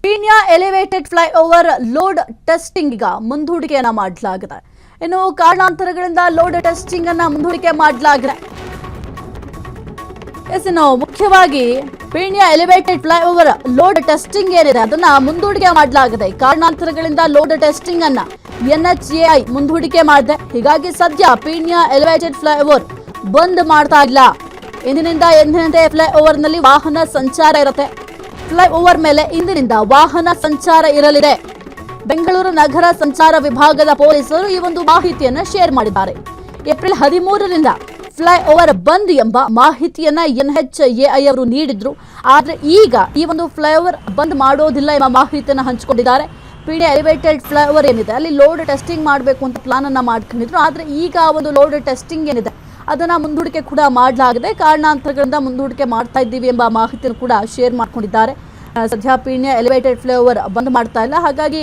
Peenya elevated flyover load testing ಈಗ ಮುಂದೂಡಿಕೆಯನ್ನ ಮಾಡಲಾಗಿದೆ. ಇನ್ನು ಕಾರಣಾಂತರಗಳಿಂದ ಲೋಡ್ ಟೆಸ್ಟಿಂಗ್ ಅನ್ನ ಮುಂದೂಡಿಕೆ ಮಾಡಲಾಗಿದೆ. ಇನ್ನು ಮುಖ್ಯವಾಗಿ Peenya elevated flyover load testing ಏನಿದೆ ಅದನ್ನ ಮುಂದೂಡಿಕೆ ಮಾಡಲಾಗಿದೆ. ಕಾರಣಾಂತರಗಳಿಂದ ಲೋಡ್ ಟೆಸ್ಟಿಂಗ್ ಅನ್ನ NHAI ಮುಂದೂಡಿಕೆ ಮಾಡಿದೆ. ಹೀಗಾಗಿ ಸದ್ಯ ಪೀಣ್ಯ ಎಲಿವೇಟೆಡ್ ಫ್ಲೈಓವರ್ ಬಂದ್ ಮಾಡ್ತಾ ಇಲ್ಲ. ಇಂದಿನಿಂದ ಎಂದಿನಂತೆ ಫ್ಲೈಓವರ್ ನಲ್ಲಿ ವಾಹನ ಸಂಚಾರ ಇರುತ್ತೆ. ಫ್ಲೈಓವರ್ ಮೇಲೆ ಇಂದಿನಿಂದ ವಾಹನ ಸಂಚಾರ ಇರಲಿದೆ. ಬೆಂಗಳೂರು ನಗರ ಸಂಚಾರ ವಿಭಾಗದ ಪೊಲೀಸರು ಈ ಒಂದು ಮಾಹಿತಿಯನ್ನ ಶೇರ್ ಮಾಡಿದ್ದಾರೆ. ಏಪ್ರಿಲ್ 13ರಿಂದ ಫ್ಲೈಓವರ್ ಬಂದ್ ಎಂಬ ಮಾಹಿತಿಯನ್ನ NHAI ಅವರು ನೀಡಿದ್ರು. ಆದ್ರೆ ಈಗ ಈ ಒಂದು ಫ್ಲೈಓವರ್ ಬಂದ್ ಮಾಡೋದಿಲ್ಲ ಎಂಬ ಮಾಹಿತಿಯನ್ನ ಹಂಚಿಕೊಂಡಿದ್ದಾರೆ. ಪೀಣ್ಯ ಎಲಿವೇಟೆಡ್ ಫ್ಲೈಓವರ್ ಏನಿದೆ ಅಲ್ಲಿ ಲೋಡ್ ಟೆಸ್ಟಿಂಗ್ ಮಾಡಬೇಕು ಅಂತ ಪ್ಲಾನ್ ಅನ್ನ ಮಾಡ್ಕೊಂಡಿದ್ರು. ಆದ್ರೆ ಈಗ ಒಂದು ಲೋಡ್ ಟೆಸ್ಟಿಂಗ್ ಏನಿದೆ ಅದನ್ನ ಮುಂದೂಡಿಕೆ ಕೂಡ ಮಾಡಲಾಗಿದೆ. ಕಾರಣಾಂತರಗಳಿಂದ ಮುಂದೂಡಿಕೆ ಮಾಡ್ತಾ ಇದ್ದೀವಿ ಎಂಬ ಮಾಹಿತಿಯನ್ನು ಕೂಡ ಶೇರ್ ಮಾಡ್ಕೊಂಡಿದ್ದಾರೆ. ಸದ್ಯ ಪೀಣ್ಯ ಎಲಿವೇಟೆಡ್ ಫ್ಲೈಓವರ್ ಬಂದ್ ಮಾಡ್ತಾ ಇಲ್ಲ. ಹಾಗಾಗಿ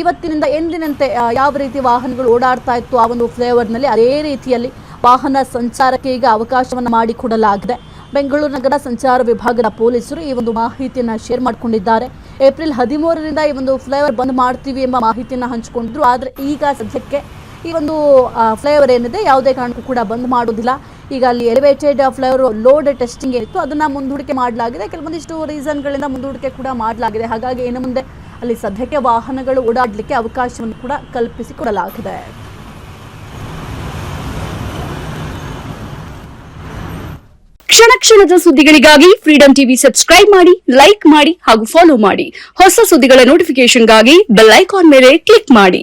ಇವತ್ತಿನಿಂದ ಎಂದಿನಂತೆ ಯಾವ ರೀತಿ ವಾಹನಗಳು ಓಡಾಡ್ತಾ ಇತ್ತು ಆ ಒಂದು ಫ್ಲೈಓವರ್ನಲ್ಲಿ ಅದೇ ರೀತಿಯಲ್ಲಿ ವಾಹನ ಸಂಚಾರಕ್ಕೆ ಈಗ ಅವಕಾಶವನ್ನು ಮಾಡಿಕೊಡಲಾಗಿದೆ. ಬೆಂಗಳೂರು ನಗರ ಸಂಚಾರ ವಿಭಾಗದ ಪೊಲೀಸರು ಈ ಒಂದು ಮಾಹಿತಿಯನ್ನು ಶೇರ್ ಮಾಡಿಕೊಂಡಿದ್ದಾರೆ. ಏಪ್ರಿಲ್ 13ರಿಂದ ಈ ಒಂದು ಫ್ಲೈಓವರ್ ಬಂದ್ ಮಾಡ್ತೀವಿ ಎಂಬ ಮಾಹಿತಿಯನ್ನು ಹಂಚಿಕೊಂಡಿದ್ರು. ಆದರೆ ಈಗ ಸದ್ಯಕ್ಕೆ ಈ ಒಂದು ಫ್ಲೈಓವರ್ ಏನಿದೆ ಯಾವುದೇ ಕಾರಣಕ್ಕೂ ಕೂಡ ಬಂದ್ ಮಾಡೋದಿಲ್ಲ. ಈಗ ಅಲ್ಲಿ ಎಲಿವೇಟೆಡ್ ಫ್ಲೈಓವರ್ ಲೋಡ್ ಟೆಸ್ಟಿಂಗ್ ಏನಿತ್ತು ಅದನ್ನ ಮುಂದೂಡಿಕೆ ಮಾಡಲಾಗಿದೆ. ಕೆಲವೊಂದಿಷ್ಟು ರೀಸನ್ಗಳಿಂದ ಮುಂದೂಡಿಕೆ ಕೂಡ ಮಾಡಲಾಗಿದೆ. ಹಾಗಾಗಿ ಇನ್ನು ಮುಂದೆ ಅಲ್ಲಿ ಸದ್ಯಕ್ಕೆ ವಾಹನಗಳು ಓಡಾಡಲಿಕ್ಕೆ ಅವಕಾಶವನ್ನು ಕೂಡ ಕಲ್ಪಿಸಿಕೊಡಲಾಗಿದೆ. ಕ್ಷಣ ಕ್ಷಣದ ಸುದ್ದಿಗಳಿಗಾಗಿ ಫ್ರೀಡಂ ಟಿವಿ ಸಬ್ಸ್ಕ್ರೈಬ್ ಮಾಡಿ, ಲೈಕ್ ಮಾಡಿ ಹಾಗೂ ಫಾಲೋ ಮಾಡಿ. ಹೊಸ ಸುದ್ದಿಗಳ ನೋಟಿಫಿಕೇಶನ್ಗಾಗಿ ಬೆಲ್ ಐಕಾನ್ ಮೇಲೆ ಕ್ಲಿಕ್ ಮಾಡಿ.